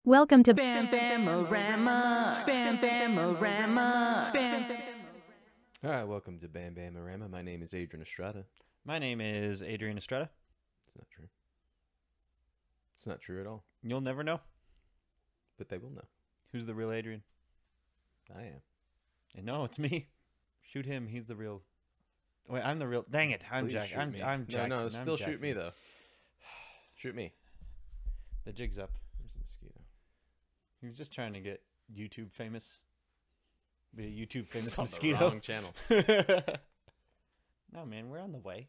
Welcome to BamBam-O-Rama, BamBam-O-Rama, BamBam. All right, welcome to BamBam-O-Rama. My name is Adrian Estrada. My name is Adrian Estrada. It's not true. It's not true at all. You'll never know But they will know. who's the real Adrian. I am. And no, it's me. Shoot him. He's the real. Wait, I'm the real. Dang it! I'm Please Jack. shoot I'm me. Jackson. No, I'm still shoot me Jackson. though. Shoot me. The jig's up. There's a mosquito. He's just trying to get YouTube famous. Be a YouTube famous It's on mosquito. the wrong channel. No, man, we're on the way.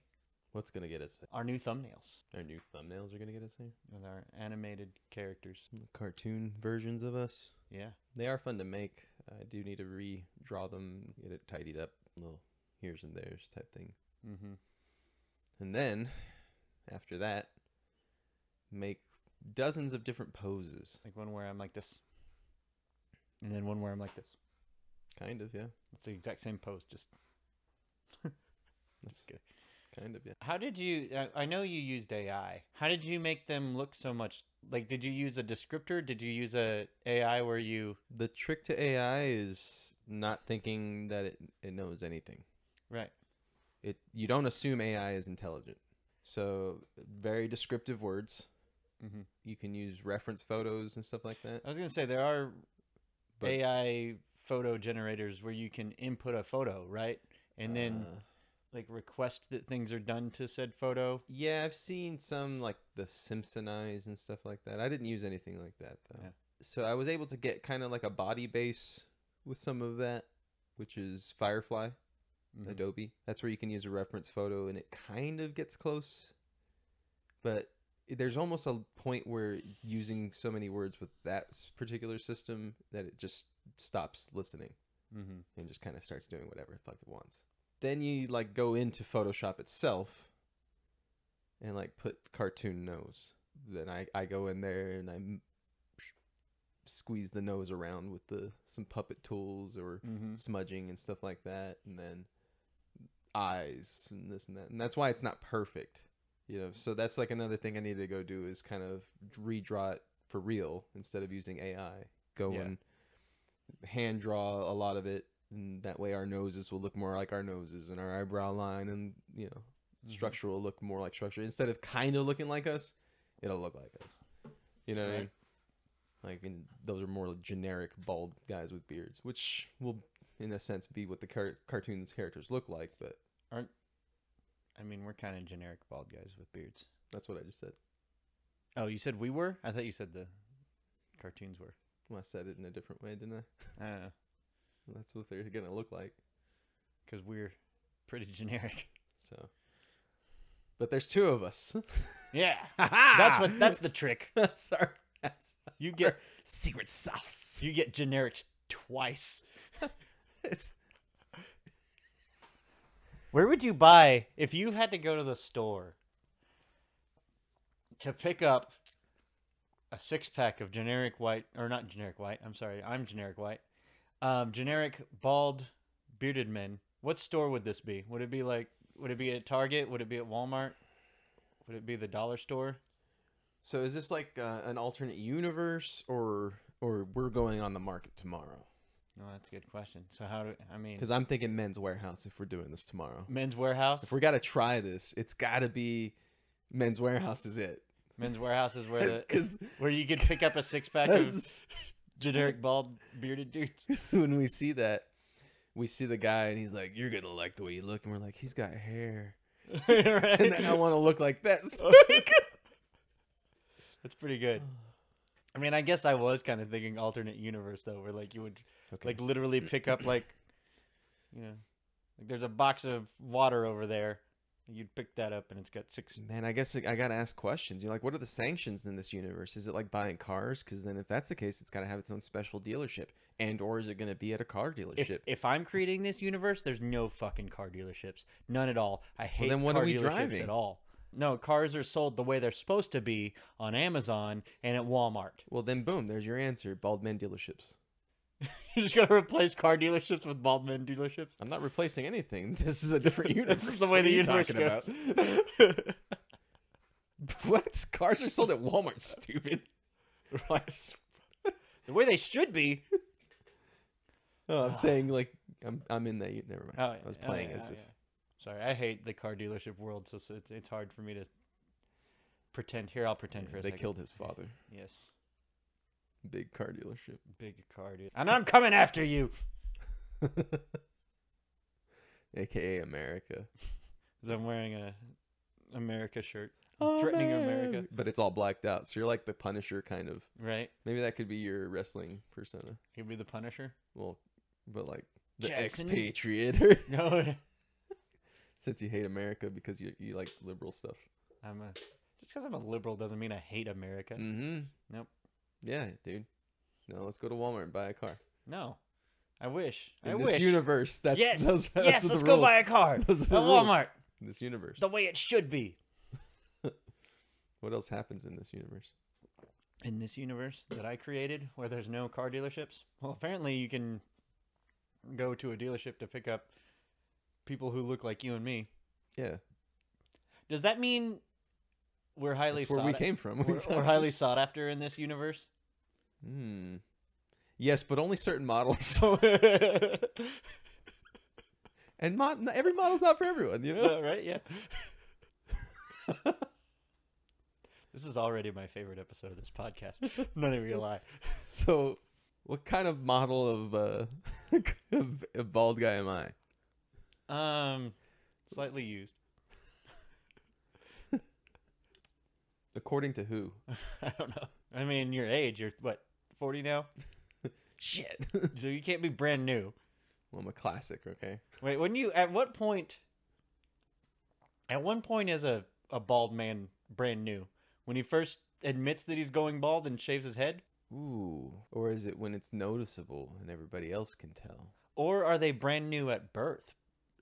What's gonna get us there? Our new thumbnails Our new thumbnails are gonna get us there. with our animated characters. The cartoon versions of us. Yeah. They are fun to make. I do need to redraw them, get it tidied up, little here's and there's type thing. Mm-hmm. And then, after that, make dozens of different poses. Like one where I'm like this, and then one where I'm like this. Kind of, yeah. It's the exact same pose. Just. That's good. Kind of, yeah. How did you? I know you used AI. How did you make them look so much? Like, did you use a descriptor? Did you use a AI where you? The trick to AI is not thinking that it knows anything. Right. You don't assume AI is intelligent. So very descriptive words. Mm-hmm. You can use reference photos and stuff like that. I was gonna say there are But- AI photo generators where you can input a photo, right, and then like request that things are done to said photo. Yeah, I've seen some like the Simpsonize and stuff like that. I didn't use anything like that though. Yeah. So I was able to get kind of like a body base with some of that, which is Firefly. Mhm. Adobe. That's where you can use a reference photo and it kind of gets close. But there's almost a point where using so many words with that particular system that it just stops listening Mm-hmm. and just kind of starts doing whatever the fuck it wants. Then you like go into Photoshop itself and like put cartoon nose. Then I go in there and I squeeze the nose around with some puppet tools or Mm-hmm. smudging and stuff like that, and then eyes and this and that, and that's why it's not perfect, so that's like another thing I need to go do is kind of redraw it for real instead of using AI. Go Yeah. and hand draw a lot of it, and that way our noses will look more like our noses and our eyebrow line and structure will look more like structure instead of kind of looking like us. It'll look like us, what I mean? Like, and those are more generic bald guys with beards, which will, in a sense, be what the cartoon's characters look like. But I mean, we're kind of generic bald guys with beards. that's what I just said. Oh, you said we were? I thought you said the cartoons were. Well, I said it in a different way, didn't I? I don't know, That's what they're gonna look like. because we're pretty generic. So, but there's two of us. Yeah, that's the trick. That's our You get secret sauce. you get generic twice. Where would you buy if you had to go to the store to pick up a 6-pack of generic white, or not generic white? I'm sorry, I'm generic white. Generic bald bearded men. What store would this be? Would it be at Target? Would it be at Walmart? Would it be the dollar store? So is this like an alternate universe, or we're going on the market tomorrow? No, that's a good question. So Because I'm thinking Men's Warehouse if we're doing this tomorrow. Men's Warehouse? If we got to try this, it's got to be Men's Warehouse is it. Men's Warehouse is where 'Cause- where you could pick up a 6-pack of generic bald bearded dudes. When we see that, we see the guy and he's like, "You're gonna like the way you look," and we're like, "He's got hair," Right? and then I want to look like that. So That's pretty good. I mean, I guess I was kind of thinking alternate universe though, where like you would okay. like literally pick up like there's a box of water over there. You'd pick that up and it's got 6. Man, I guess I gotta ask questions. Like, what are the sanctions in this universe? Is it like buying cars? Because then, if that's the case, it's got to have its own special dealership, or is it gonna be at a car dealership? If I'm creating this universe, there's no fucking car dealerships. None at all. I hate then what car are we dealerships driving? at all. No, cars are sold the way they're supposed to be on Amazon and at Walmart. Well, then boom, there's your answer. Bald men dealerships. You're just gonna replace car dealerships with bald men dealerships? I'm not replacing anything. This is a different universe. This is the way What the are you universe talking goes. about? What? Cars are sold at Walmart, stupid. The way they should be. Oh, I'm saying like I'm in that. Never mind. Oh, yeah. I was playing as if. Sorry, I hate the car dealership world, so it's hard for me to pretend. Here, I'll pretend for a They second. killed his father. Yes. Big car dealership. Big car dealership. And I'm coming after you. AKA America. 'Cause I'm wearing a America shirt. I'm threatening America. But it's all blacked out. So you're like the Punisher kind of. Right? Maybe that could be your wrestling persona. You'd be the Punisher? Well, but like the Jackson? expatriator. No. Since you hate America because you like liberal stuff. Just because I'm a liberal doesn't mean I hate America. Mm-hmm. Nope. Yeah, dude. No, let's go to Walmart and buy a car. No. I wish. In this universe, that's yes. that's Yes, the let's rules. go buy a car. Those are At the rules. Walmart. In this universe. The way it should be. What else happens in this universe? In this universe that I created where there's no car dealerships? Well, apparently you can go to a dealership to pick up people who look like you and me. Yeah. Does that mean we're highly That's where we came from. We're highly sought after in this universe? Yes, but only certain models. And every model's not for everyone, you know? Right? Yeah. This is already my favorite episode of this podcast. I'm not even gonna lie. So, what kind of model of a bald guy am I? Slightly used. According to who? I don't know. I mean, your age. You're what, 40 now? Shit. So you can't be brand new. Well, I'm a classic, okay? Wait, at what point? At one point, is a bald man brand new? When he first admits that he's going bald and shaves his head? Ooh. Or is it when it's noticeable and everybody else can tell? Or are they brand new at birth?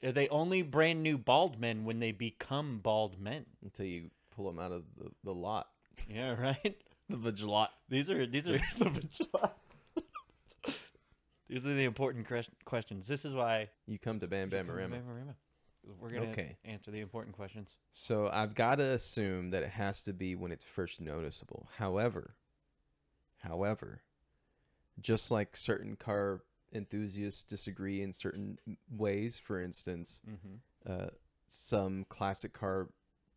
Are they only brand new bald men when they become bald men? Until you pull them out of the lot. Yeah, right? The vigilot. These are the vigilot. These are the important questions. This is why You come to BamBamOrama. we're going to Okay. answer the important questions. So I've got to assume that it has to be when it's first noticeable. However, just like certain car enthusiasts disagree in certain ways, for instance, some classic car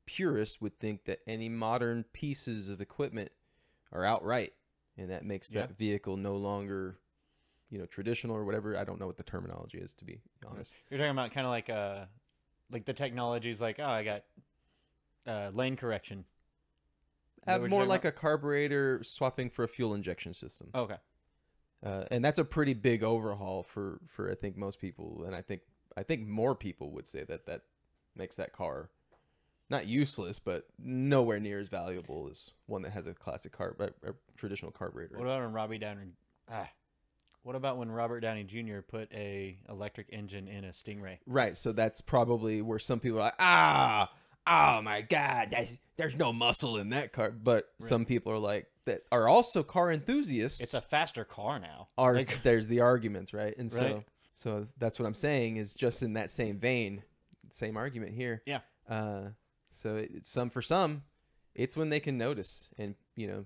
purists would think that any modern pieces of equipment are outright, and that makes that vehicle no longer, traditional or whatever. I don't know what the terminology is, to be honest. You're talking about kind of like the technology's like, oh, I got lane correction. More like a carburetor swapping for a fuel injection system. Okay. And that's a pretty big overhaul for I think most people, and I think more people would say that makes that car not useless, but nowhere near as valuable as one that has a classic a traditional carburetor. What about when Robert Downey Jr. put a electric engine in a Stingray? Right, so that's probably where some people are like, oh my God, there's no muscle in that car. But some people are like, that are also car enthusiasts. It's a faster car now. There's the arguments, right? And so that's what I'm saying is just in that same vein, same argument here. Yeah. So for some, it's when they can notice, and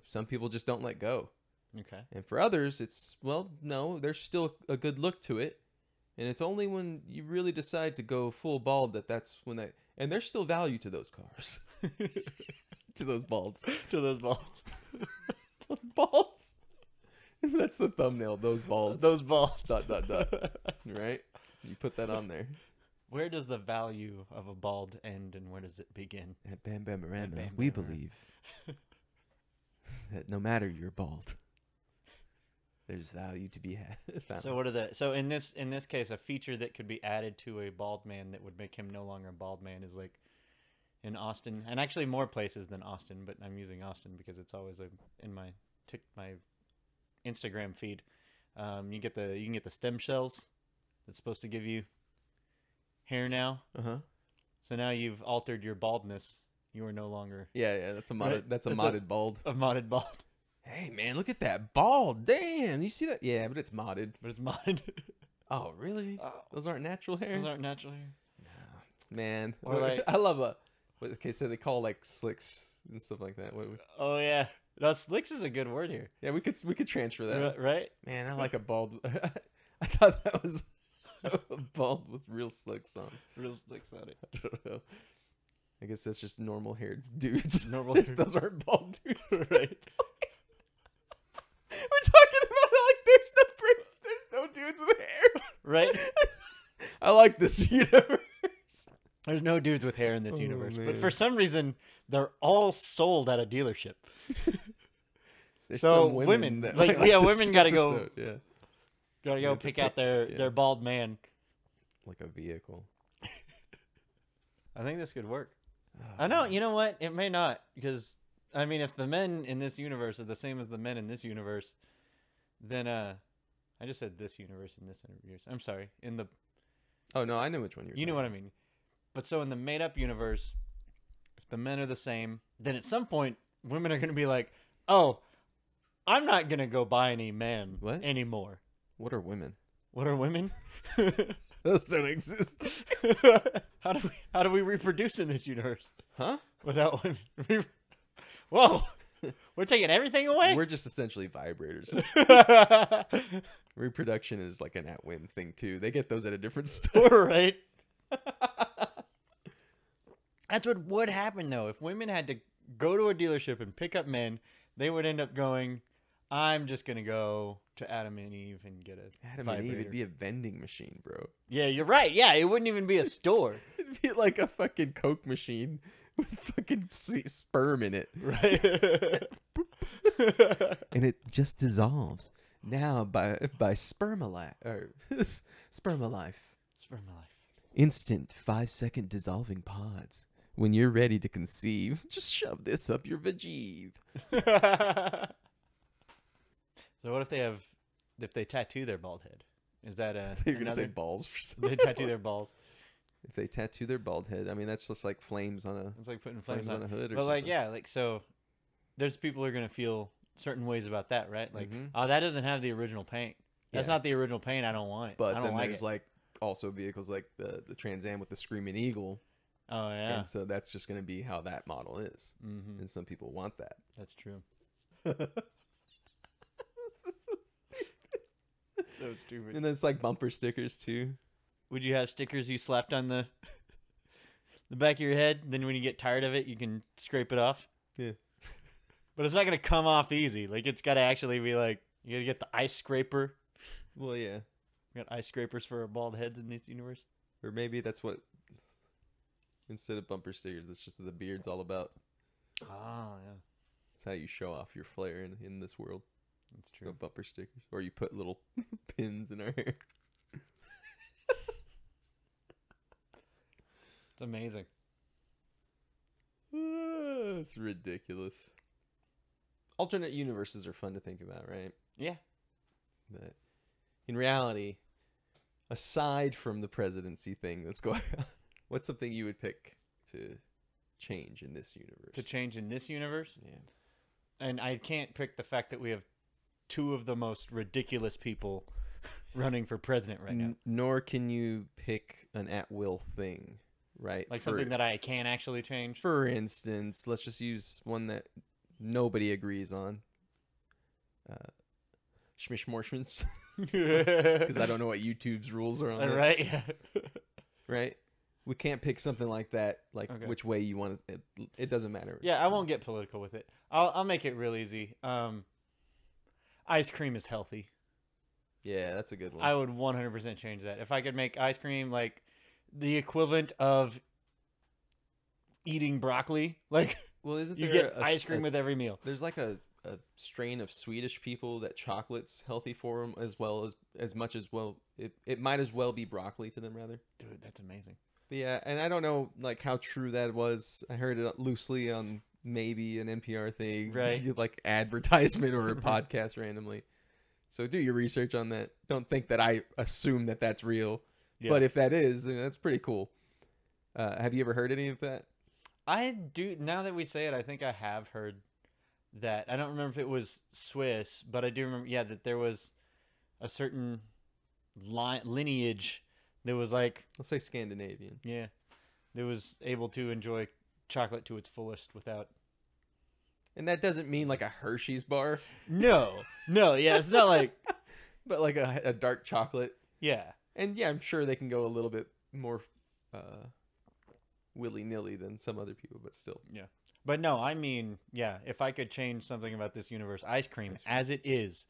some people just don't let go. Okay. And for others, it's no, there's still a good look to it, and it's only when you really decide to go full bald that's when and there's still value to those cars, to those balds, balds. That's the thumbnail. Those balds. Those balds. ... Right? You put that on there. Where does the value of a bald end and where does it begin? At BamBamOrama, we believe that no matter you're bald, there's value to be found. So in this case, a feature that could be added to a bald man that would make him no longer a bald man is like in Austin, and actually more places than Austin, but I'm using Austin because it's always in my Instagram feed. You can get the stem cells that's supposed to give you hair now. So now you've altered your baldness. You are no longer that's a modded modded bald. A modded bald. Hey man, look at that bald. Damn, you see that? Yeah, but it's modded. Oh really? Those aren't natural hairs? Those aren't natural hair. No. Man. Or like, I love so they call like slicks and stuff like that. Oh yeah. No, slicks is a good word here. Yeah, we could transfer that. Right? Man, I like a bald. I thought that was a bald with real slicks on. Real slicks on it. I don't know. I guess that's just normal haired dudes. Normal Those aren't bald dudes. Right. We're talking about it like there's no dudes with hair. Right? I like this universe. There's no dudes with hair in this Oh, universe. man. But for some reason, they're all sold at a dealership. There's So some women, that like, might yeah, this women gotta go- episode, Yeah, Gotta go have to pick pick- out their yeah. bald man. like a vehicle. I think this could work. I know. You know what? It may not, because I mean, if the men in this universe are the same as the men in this universe, then I just said this universe in this universe. I'm sorry. In the Oh no, I know which one you're. you know what I mean. But so in the made up universe, if the men are the same, then at some point women are going to be like, "Oh, I'm not going to go buy any man What? anymore." What are women? What are women? Those don't exist. how do we reproduce in this universe Huh? without women? Whoa. We're taking everything away? We're just essentially vibrators. Reproduction is like an at-whim thing too. They get those at a different store. Right? That's what would happen though. If women had to go to a dealership and pick up men, they would end up going, I'm just going to go to Adam and Eve and get a Adam and Eve, vibrator. it'd be a vending machine, bro. Yeah, you're right. Yeah, it wouldn't even be a store. It'd be like a fucking Coke machine with fucking sperm in it. Right? And it just dissolves. Now by Spermalife or Spermalife. Spermalife. Instant 5-second dissolving pods. When you're ready to conceive, just shove this up your vajeeve. So what if they tattoo their bald head? Is that a You're gonna say another- balls for some they reason. tattoo their balls? If they tattoo their bald head, I mean that's just like flames on a It's like putting flames on a hood or But like, something. yeah, like so there's people who are gonna feel certain ways about that, right? Like, Mhm. oh, that doesn't have the original paint. That's Yeah. not the original paint. I don't want it. But I don't then like there's it. like also vehicles like the Trans Am with the Screaming Eagle, Oh yeah, and so that's just gonna be how that model is, mm-hmm. and some people want that. That's true. So stupid. And then it's like bumper stickers too. Would you have stickers you slapped on the back of your head? Then when you get tired of it, you can scrape it off. Yeah. But it's not gonna come off easy. Like it's gotta actually be like you gotta get the ice scraper. Well, yeah. We got ice scrapers for our bald heads in this universe. Or maybe that's what, instead of bumper stickers, that's just what the beard's all about. Oh yeah, It's how you show off your flair in this world. that's No true. bumper stickers. Or you put little pins in our hair. It's amazing. It's ridiculous. Alternate universes are fun to think about, right? Yeah. But in reality, aside from the presidency thing that's going on, what's something you would pick to change in this universe? To change in this universe, Yeah. and I can't pick the fact that we have two of the most ridiculous people running for president right now. Nor can you pick an at-will thing, right? Like something that I can actually change. For instance, let's just use one that nobody agrees on. Schmishmorshmans. Because I don't know what YouTube's rules are on that, Right? Yeah. right? We can't pick something like that, like Okay. which way you want to. It doesn't matter. Yeah, I won't get political with it. I'll make it real easy. Ice cream is healthy. Yeah, that's a good one. I would 100% change that. If I could make ice cream like the equivalent of eating broccoli, like Well, isn't you there get ice cream with every meal. There's like a strain of Swedish people that chocolate's healthy for them as much as well. It might as well be broccoli to them rather. Dude, that's amazing. But yeah, and I don't know like how true that was. I heard it loosely on maybe an NPR thing, Right. like advertisement or a podcast randomly. So do your research on that. Don't think that I assume that that's real. Yeah. But if that is, then that's pretty cool. Have you ever heard any of that? I do, now that we say it, I think I have heard that. I don't remember if it was Swiss, but I do remember, yeah, that there was a certain lineage that was like, Let's say Scandinavian. yeah, that was able to enjoy chocolate to its fullest without And that doesn't mean like a Hershey's bar, No, yeah, it's not like, but like a dark chocolate. yeah. And yeah, I'm sure they can go a little bit more willy-nilly than some other people, but still. Yeah. But no, I mean, yeah, if I could change something about this universe, ice cream as it is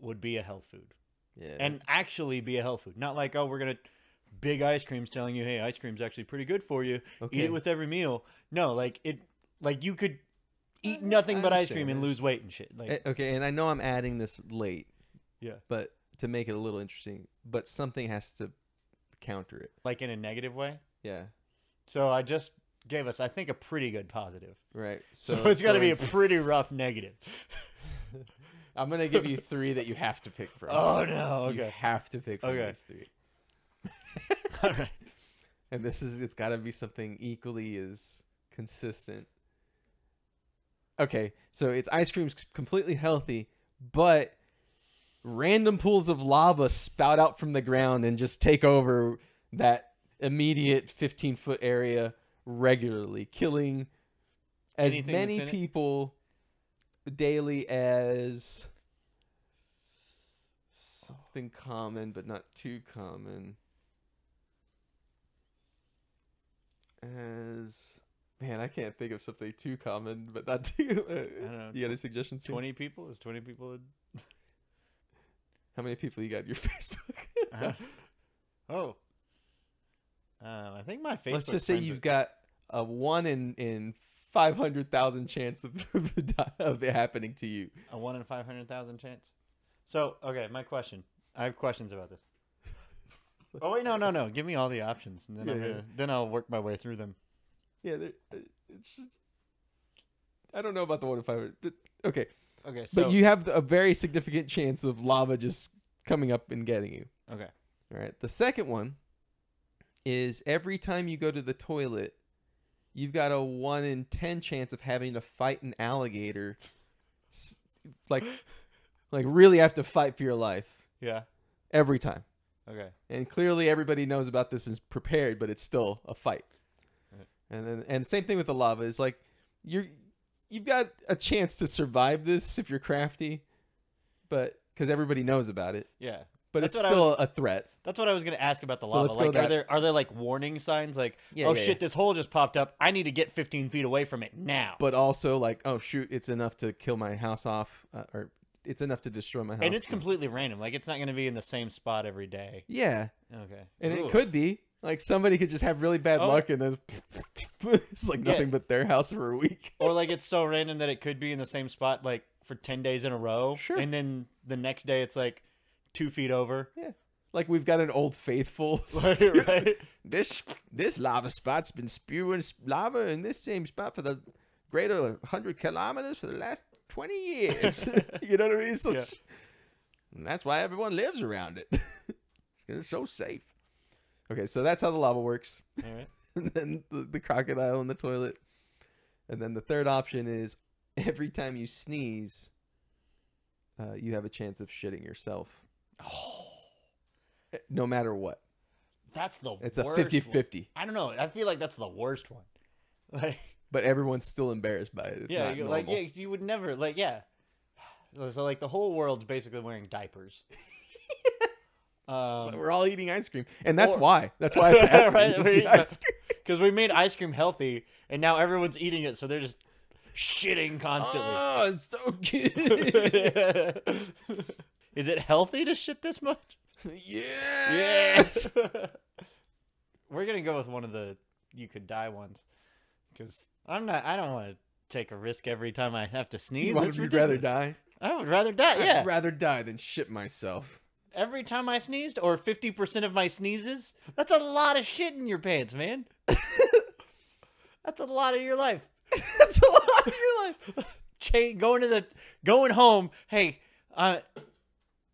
would be a health food. Yeah. And actually be a health food. Not like, oh, we're going to big ice cream's telling you, hey, ice cream's actually pretty good for you. Okay. Eat it with every meal. No, like you could eat nothing but ice cream and lose weight and shit. Like, okay, and I know I'm adding this late. Yeah. But to make it a little interesting, but something has to counter it. like in a negative way. Yeah. So I just gave us, I think, a pretty good positive. Right. So it's got to be a pretty rough negative. I'm going to give you 3 that you have to pick from. Oh, no. You Okay. have to pick from Okay. these 3. All right. And it's got to be something equally as consistent. Okay, so it's ice cream's completely healthy, but random pools of lava spout out from the ground and just take over that immediate 15-foot area regularly, killing as Anything many that's in it? people daily as something common, but not too common. As man, I can't think of something too common, but not too. I don't know. You got any suggestions? 20 people? Is 20 people? How many people you got in your Facebook? Oh. I think my Facebook. Let's just say friends you've are- got a 1 in 500,000 chance of it happening to you. a 1 in 500,000 chance. So, okay, my question. I have questions about this. Oh wait, no. Give me all the options, and then then I'll work my way through them. Yeah, it's just. I don't know about the 1 in 500, but okay. Okay, so But you have a very significant chance of lava just coming up and getting you. okay. All right. The second one is every time you go to the toilet, you've got a 1 in 10 chance of having to fight an alligator. Like really have to fight for your life Yeah. every time. Okay. And clearly everybody knows about this, is prepared, but it's still a fight. Right. And same thing with the lava is like you've got a chance to survive this if you're crafty, but because everybody knows about it. Yeah. But That's it's what I still a threat. That's what I was gonna ask about the So lava. let's go Like, that- are there like warning signs? Like, Yeah, oh yeah, shit, yeah. this hole just popped up. I need to get 15 feet away from it now. But also like, oh shoot, it's enough to kill my house off, or it's enough to destroy my house. And it's completely random. Like, it's not gonna be in the same spot every day. Yeah, Okay. and Ooh. it could be like somebody could just have really bad Oh. luck and then it's like nothing but their house for a week. Or like it's so random that it could be in the same spot like for 10 days in a row. Sure. And then the next day it's like 2 feet over. Yeah, like we've got an old faithful. Right. This lava spot's been spewing lava in this same spot for the greater 100 kilometers for the last 20 years. You know what I mean? So Yeah. And that's why everyone lives around it. It's so safe. Okay, so that's how the lava works. All right. And then the crocodile in the toilet. And then the third option is every time you sneeze, you have a chance of shitting yourself. Oh, No matter what. that's the It's a worst 50-50. one. I don't know. I feel like that's the worst one. Like, But everyone's still embarrassed by it. It's yeah, not you- normal. like yeah, you would never like yeah. So like the whole world's basically wearing diapers. But we're all eating ice cream. And that's Or- why. That's why it's happening. Right, It's we're the eating ice cream. Because we made ice cream healthy, and now everyone's eating it, so they're just shitting constantly. Oh, it's so good. Is it healthy to shit this much? Yes. We're gonna go with one of the you could die ones, because I don't want to take a risk every time I have to sneeze. That's You'd rather ridiculous. die? I would rather die. Yeah. I'd rather die than shit myself. Every time I sneezed, or 50% of my sneezes, that's a lot of shit in your pants, man. That's a lot of your life. That's a lot of your life. Going home. Hey, I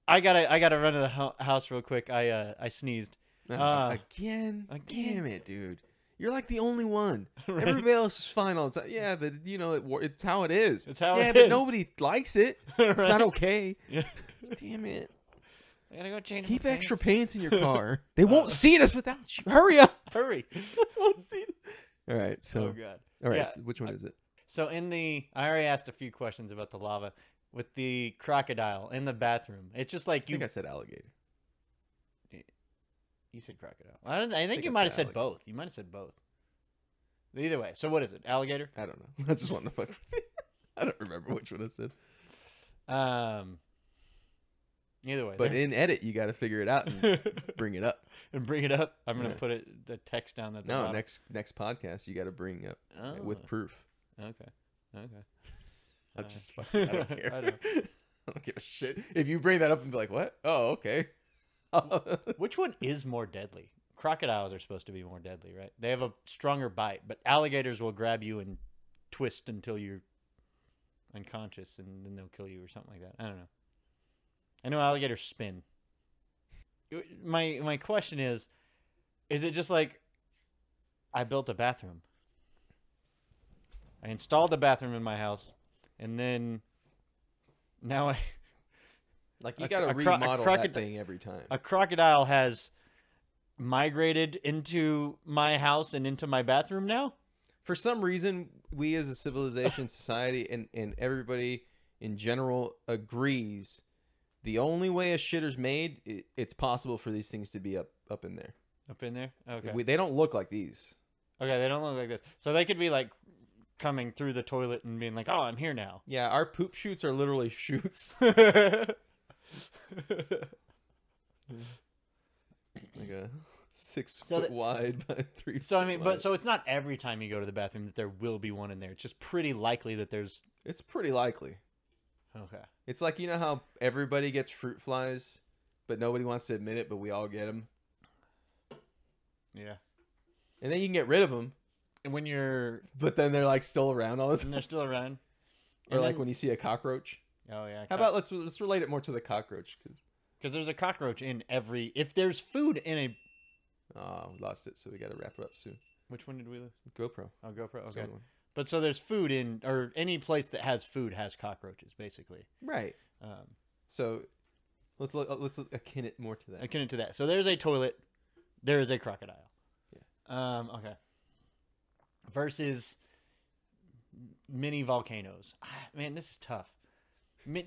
gotta run to the house real quick. I sneezed. Again? Damn it, dude. You're like the only one. Right. Everybody else is fine all the time. Yeah, but you know, it's how it is. It's how yeah, it but is. nobody likes it. It's Right? not okay. Yeah. Damn it. I gotta go change. Keep my extra pants. pants in your car. They won't see us without you. Hurry up. Hurry. They won't see. All right. So. Oh god. All right. Yeah. So which one is it? So I already asked a few questions about the lava with the crocodile in the bathroom. It's just like I think I said alligator. You said crocodile. I think you I might have said said both. You might have said both. Either way. So what is it? Alligator? I don't know. I just wanted to fuck with you. I don't remember which one I said. Either way. But in edit, you got to figure it out and bring it up. And bring it up. I'm gonna Yeah. put the text down at the No, bottom. next podcast, you got to bring up with proof. Okay. I'm just fucking. I don't care. I know. I don't give a shit. If you bring that up and be like, what? Oh, okay. Which one is more deadly? Crocodiles are supposed to be more deadly, right? They have a stronger bite, but alligators will grab you and twist until you're unconscious, and then they'll kill you or something like that. I don't know. I know alligators spin. My question is it just like I built a bathroom? I installed a bathroom in my house, and then now Like, you got to remodel that thing every time. a crocodile has migrated into my house and into my bathroom now? For some reason, we as a civilization, society, and everybody in general agrees the only way a shitter's made, it's possible for these things to be up in there. Up in there? Okay. They don't look like these. Okay, they don't look like this. So they could be like coming through the toilet and being like, "Oh, I'm here now." Yeah, our poop chutes are literally chutes. Like a 6 foot wide by 3 So I foot mean, wide. but so it's not every time you go to the bathroom that there will be one in there. It's just pretty likely that there's. It's pretty likely. Okay. It's like, you know how everybody gets fruit flies, but nobody wants to admit it, but we all get them. Yeah. And then you can get rid of them, And when you're, but then they're like still around all the and time. they're still around. Or And like then- when you see a cockroach. Oh yeah. How about let's relate it more to the cockroach, Because there's a cockroach in every. If there's food in a. we lost it, so we got to wrap it up soon. Which one did we lose? GoPro. Oh, GoPro. That's the Okay. other one. But so there's food in, or any place that has food has cockroaches, basically. Right. So let's akin it more to that. Akin to that. So there's a toilet. There is a crocodile. Yeah. Okay. Versus mini volcanoes. Man, this is tough.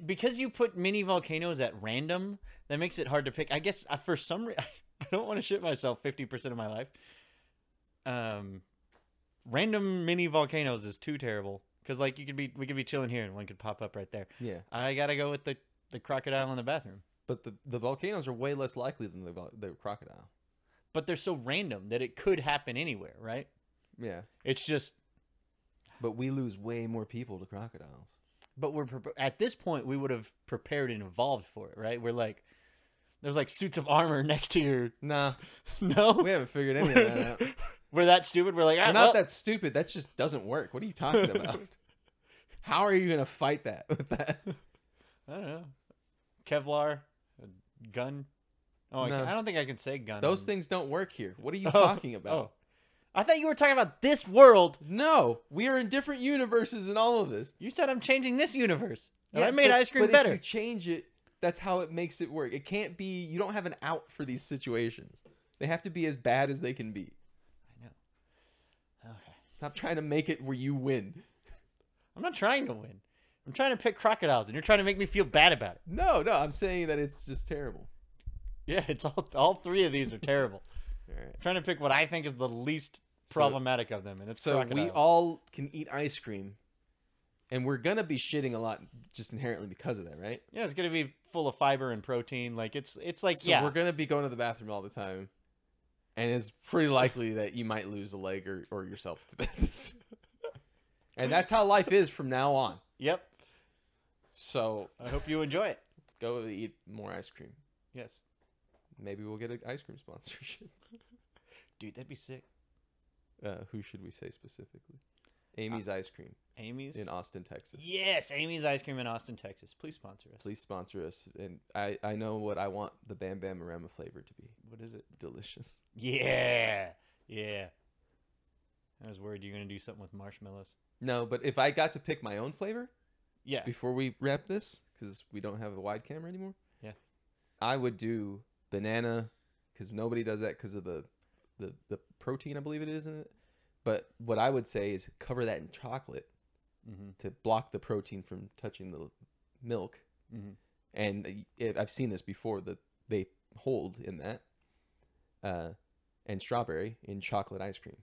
Because you put mini volcanoes at random, that makes it hard to pick. I guess for some reason, I don't want to shit myself 50% of my life. Random mini volcanoes is too terrible. Because like we could be chilling here and one could pop up right there. Yeah. I gotta go with the crocodile in the bathroom. But the volcanoes are way less likely than the crocodile. But they're so random that it could happen anywhere, right? Yeah. It's just. But we lose way more people to crocodiles. But at this point, we would have prepared and evolved for it, right? We're like, there's like suits of armor next to your. Nah. No, We haven't figured any of that out. we're that stupid. We're like, We're not that stupid. That just doesn't work. What are you talking about? How are you gonna fight that with that? I don't know. Kevlar, a gun. Oh, No. I don't think I can say gun. Those things don't work here. What are you talking about? Oh, I thought you were talking about this world. No, we are in different universes in all of this. You said I'm changing this universe. And Yeah, I made ice cream but better. if you change it, that's how it makes it work. It can't be. You don't have an out for these situations. They have to be as bad as they can be. I know. Okay. Stop trying to make it where you win. I'm not trying to win. I'm trying to pick crocodiles, and you're trying to make me feel bad about it. No, I'm saying that it's just terrible. Yeah, it's all three of these are terrible. All right. I'm trying to pick what I think is the least problematic of them, and it's So crocodiles. we all can eat ice cream, and we're gonna be shitting a lot just inherently because of that, right? Yeah, it's gonna be full of fiber and protein. Like it's like So yeah. we're gonna be going to the bathroom all the time, and it's pretty likely that you might lose a leg or yourself to this. And that's how life is from now on. Yep. So I hope you enjoy it. go eat more ice cream. Yes. Maybe we'll get an ice cream sponsorship. Dude, that'd be sick. Who should we say specifically? Amy's Ice Cream Amy's in Austin, Texas. Yes, Amy's Ice Cream in Austin, Texas. Please sponsor us. Please sponsor us. And I know what I want the BamBam-O-Rama flavor to be. What is it? Delicious. Yeah. Yeah. I was worried you're gonna do something with marshmallows. No, but if I got to pick my own flavor Yeah. before we wrap this, because we don't have a wide camera anymore. Yeah. I would do banana, because nobody does that because of the protein, I believe it is in it. But what I would say is cover that in chocolate to block the protein from touching the milk. And I've seen this before, that they hold in that, and strawberry in chocolate ice cream.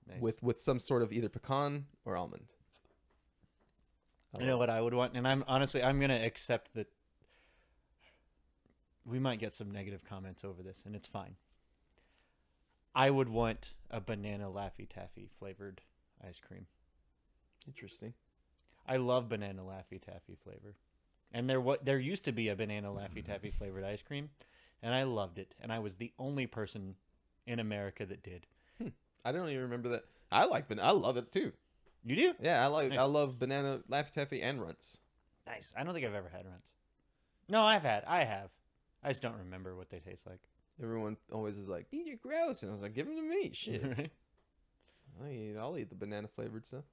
Nice. With some sort of either pecan or almond. You know what I would want, and I'm gonna accept that. We might get some negative comments over this, and it's fine. I would want a banana Laffy Taffy flavored ice cream. Interesting. I love banana Laffy Taffy flavor, and there used to be a banana Laffy Taffy flavored ice cream, and I loved it, and I was the only person in America that did. I don't even remember that. I love it too. You do? Yeah, Nice. I love banana Laffy Taffy and Runts. Nice. I don't think I've ever had Runts. No, I have. I just don't remember what they taste like. Everyone always is like, these are gross, and I was like, give them to me. Shit. Right? I'll eat the banana flavored stuff.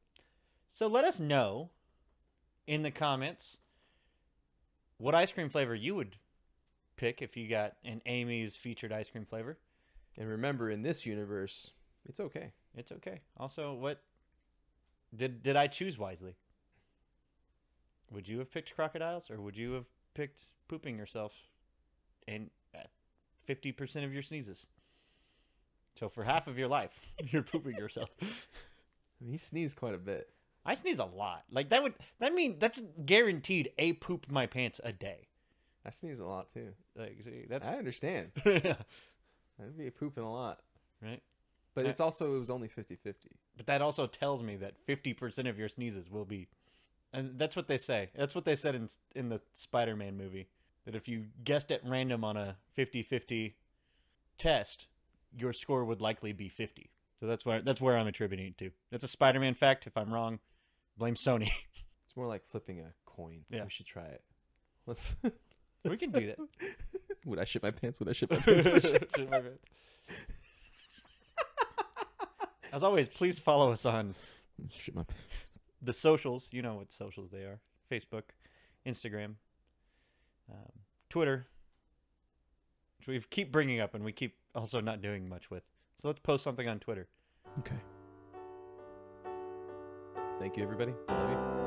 So let us know in the comments what ice cream flavor you would pick if you got an Amy's featured ice cream flavor. And remember, in this universe, it's okay. It's okay. Also, what did I choose wisely? Would you have picked crocodiles, or would you have picked pooping yourself and 50% of your sneezes? So for half of your life, you're pooping yourself. He sneezed quite a bit. I sneeze a lot. Like that's guaranteed a poop my pants a day. I sneeze a lot too. Like, see, that's I understand. yeah. I'd be pooping a lot. Right. But it was only 50-50. But that also tells me that 50% of your sneezes will be, and that's what they say. That's what they said in the Spider-Man movie, that if you guessed at random on a 50-50 test, your score would likely be 50. So that's where I'm attributing it to. That's a Spider-Man fact. If I'm wrong, blame Sony. It's more like flipping a coin. Yeah. We should try it. Let's. We can do that. Would I shit my pants? Would I shit my pants? As always, please follow us on Shit my pants. the socials. You know what socials they are: Facebook, Instagram, Twitter, which we keep bringing up and we keep also not doing much with. So let's post something on Twitter. Okay. Thank you, everybody. I love you.